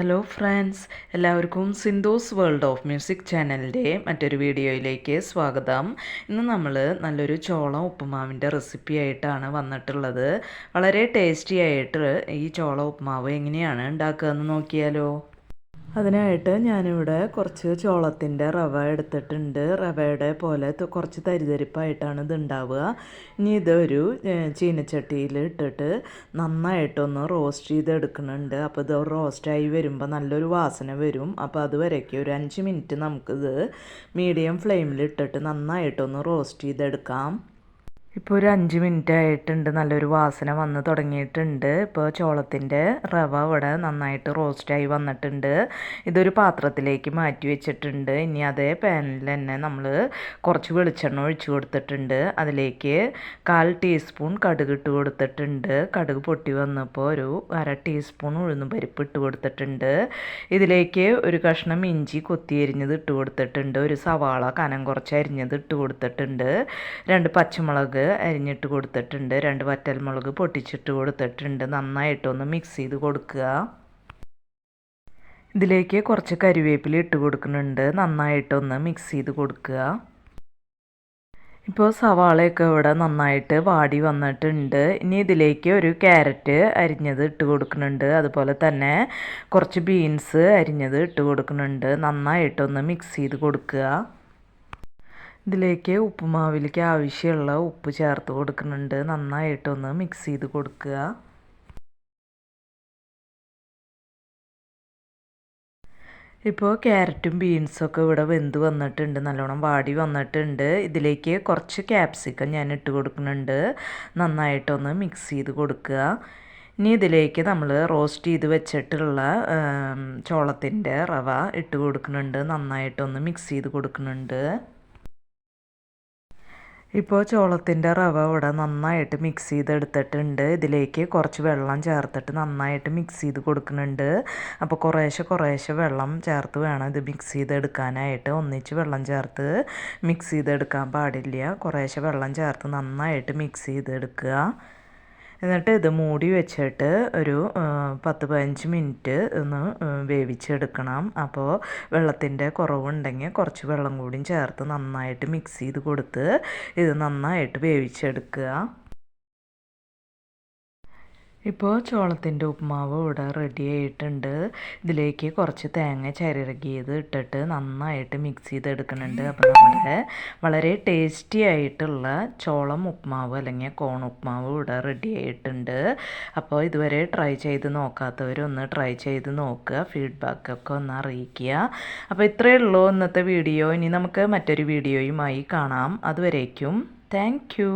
Hello friends, എല്ലാവർക്കും Sindhu's world of music ചാനലിൻ്റെ മറ്റൊരു വീഡിയോയിലേക്ക് സ്വാഗതം. ഇന്ന് നമ്മൾ നല്ലൊരു ചോളം ഉപ്പുമാവിൻ്റെ റെസിപ്പി ആയിട്ടാണ് വന്നിട്ടുള്ളത്. വളരെ ടേസ്റ്റി ആയിട്ട് ഈ ചോളം ഉപ്പുമാവ് എങ്ങനെയാണ് ഉണ്ടാക്കുക എന്ന് നോക്കിയാലോ. അതിനായിട്ട് ഞാനിവിടെ കുറച്ച് ചോളത്തിൻ്റെ റവ എടുത്തിട്ടുണ്ട്. റവയുടെ പോലെ കുറച്ച് തരിതരിപ്പായിട്ടാണ് ഇത് ഉണ്ടാവുക. ഇനി ഇതൊരു ചീനച്ചട്ടിയിൽ ഇട്ടിട്ട് നന്നായിട്ടൊന്ന് റോസ്റ്റ് ചെയ്തെടുക്കുന്നുണ്ട്. അപ്പോൾ ഇത് റോസ്റ്റായി വരുമ്പോൾ നല്ലൊരു വാസന വരും. അപ്പോൾ അതുവരേക്കും ഒരു 5 മിനിറ്റ് നമുക്കിത് മീഡിയം ഫ്ലെയിമിൽ ഇട്ടിട്ട് നന്നായിട്ടൊന്ന് റോസ്റ്റ് ചെയ്തെടുക്കാം. ഇപ്പോൾ ഒരു 5 മിനിറ്റ് ആയിട്ടുണ്ട്. നല്ലൊരു വാസന വന്ന് തുടങ്ങിയിട്ടുണ്ട്. ഇപ്പോൾ ചോളത്തിൻ്റെ റവ ഇവിടെ നന്നായിട്ട് റോസ്റ്റായി വന്നിട്ടുണ്ട്. ഇതൊരു പാത്രത്തിലേക്ക് മാറ്റി വെച്ചിട്ടുണ്ട്. ഇനി അതേ പാനിൽ തന്നെ നമ്മൾ കുറച്ച് വെളിച്ചെണ്ണ ഒഴിച്ചു കൊടുത്തിട്ടുണ്ട്. അതിലേക്ക് 1/4 ടീസ്പൂൺ കടുക് ഇട്ട് കൊടുത്തിട്ടുണ്ട്. കടുക് പൊട്ടി വന്നപ്പോൾ ഒരു 1/2 ടീസ്പൂൺ ഉഴുന്നുപരിപ്പ് ഇട്ട് കൊടുത്തിട്ടുണ്ട്. ഇതിലേക്ക് ഒരു കഷ്ണം ഇഞ്ചി കൊത്തിയരിഞ്ഞത് ഇട്ട് കൊടുത്തിട്ടുണ്ട്. ഒരു സവാള കനം കുറച്ച് അരിഞ്ഞത് ഇട്ട് കൊടുത്തിട്ടുണ്ട്. 2 പച്ചമുളക് അരിഞ്ഞിട്ട് കൊടുത്തിട്ടുണ്ട്. 2 വറ്റൽമുളക് പൊട്ടിച്ചിട്ട് കൊടുത്തിട്ടുണ്ട്. നന്നായിട്ടൊന്ന് മിക്സ് ചെയ്ത് കൊടുക്കുക. ഇതിലേക്ക് കുറച്ച് കരിവേപ്പില ഇട്ട് കൊടുക്കുന്നുണ്ട്. നന്നായിട്ടൊന്ന് മിക്സ് ചെയ്ത് കൊടുക്കുക. ഇപ്പോൾ സവാളയൊക്കെ ഇവിടെ നന്നായിട്ട് വാടി വന്നിട്ടുണ്ട്. ഇനി ഇതിലേക്ക് ഒരു ക്യാരറ്റ് അരിഞ്ഞത് ഇട്ട് കൊടുക്കുന്നുണ്ട്. അതുപോലെ തന്നെ കുറച്ച് ബീൻസ് അരിഞ്ഞത് ഇട്ട് കൊടുക്കുന്നുണ്ട്. നന്നായിട്ടൊന്ന് മിക്സ് ചെയ്ത് കൊടുക്കുക. ഇതിലേക്ക് ഉപ്പുമാവിലേക്ക് ആവശ്യമുള്ള ഉപ്പ് ചേർത്ത് കൊടുക്കുന്നുണ്ട്. നന്നായിട്ടൊന്ന് മിക്സ് ചെയ്ത് കൊടുക്കുക. ഇപ്പോൾ ക്യാരറ്റും ബീൻസൊക്കെ ഇവിടെ വെന്ത് വന്നിട്ടുണ്ട്. നല്ലോണം വാടി വന്നിട്ടുണ്ട്. ഇതിലേക്ക് കുറച്ച് ക്യാപ്സിക്കം ഞാൻ ഇട്ട് കൊടുക്കുന്നുണ്ട്. നന്നായിട്ടൊന്ന് മിക്സ് ചെയ്ത് കൊടുക്കുക. ഇനി ഇതിലേക്ക് നമ്മൾ റോസ്റ്റ് ചെയ്ത് വെച്ചിട്ടുള്ള ചോളത്തിൻ്റെ റവ ഇട്ട് കൊടുക്കുന്നുണ്ട്. നന്നായിട്ടൊന്ന് മിക്സ് ചെയ്ത് കൊടുക്കുന്നുണ്ട്. ഇപ്പോൾ ചോളത്തിൻ്റെ റവ ഇവിടെ നന്നായിട്ട് മിക്സ് ചെയ്തെടുത്തിട്ടുണ്ട്. ഇതിലേക്ക് കുറച്ച് വെള്ളം ചേർത്തിട്ട് നന്നായിട്ട് മിക്സ് ചെയ്ത് കൊടുക്കുന്നുണ്ട്. അപ്പോൾ കുറേശ്ശെ വെള്ളം ചേർത്ത് വേണം ഇത് മിക്സ് ചെയ്തെടുക്കാനായിട്ട്. ഒന്നിച്ച് വെള്ളം ചേർത്ത് മിക്സ് ചെയ്തെടുക്കാൻ പാടില്ല. കുറേശ്ശെ വെള്ളം ചേർത്ത് നന്നായിട്ട് മിക്സ് ചെയ്തെടുക്കുക. എന്നിട്ട് ഇത് മൂടി വെച്ചിട്ട് ഒരു 10-15 മിനിറ്റ് ഒന്ന് വേവിച്ചെടുക്കണം. അപ്പോൾ വെള്ളത്തിൻ്റെ കുറവുണ്ടെങ്കിൽ കുറച്ച് വെള്ളം കൂടി ചേർത്ത് നന്നായിട്ട് മിക്സ് ചെയ്ത് കൊടുത്ത് ഇത് നന്നായിട്ട് വേവിച്ചെടുക്കുക. ഇപ്പോൾ ചോളത്തിൻ്റെ ഉപ്പുമാവ് ഇവിടെ റെഡി ആയിട്ടുണ്ട്. ഇതിലേക്ക് കുറച്ച് തേങ്ങ ചിരകിയത് ഇട്ടിട്ട് നന്നായിട്ട് മിക്സ് ചെയ്തെടുക്കുന്നുണ്ട്. അപ്പോൾ നമ്മുടെ വളരെ ടേസ്റ്റി ആയിട്ടുള്ള ചോളം ഉപ്പുമാവ് അല്ലെങ്കിൽ കോൺ ഉപ്പുമാവ് ഇവിടെ റെഡി ആയിട്ടുണ്ട്. അപ്പോൾ ഇതുവരെ ട്രൈ ചെയ്ത് നോക്കാത്തവരൊന്ന് ട്രൈ ചെയ്ത് നോക്കുക. ഫീഡ്ബാക്കൊക്കെ ഒന്ന് അറിയിക്കുക. അപ്പോൾ ഇത്രയേ ഉള്ളൂ ഇന്നത്തെ വീഡിയോ. ഇനി നമുക്ക് മറ്റൊരു വീഡിയോയുമായി കാണാം. അതുവരേക്കും താങ്ക് യു.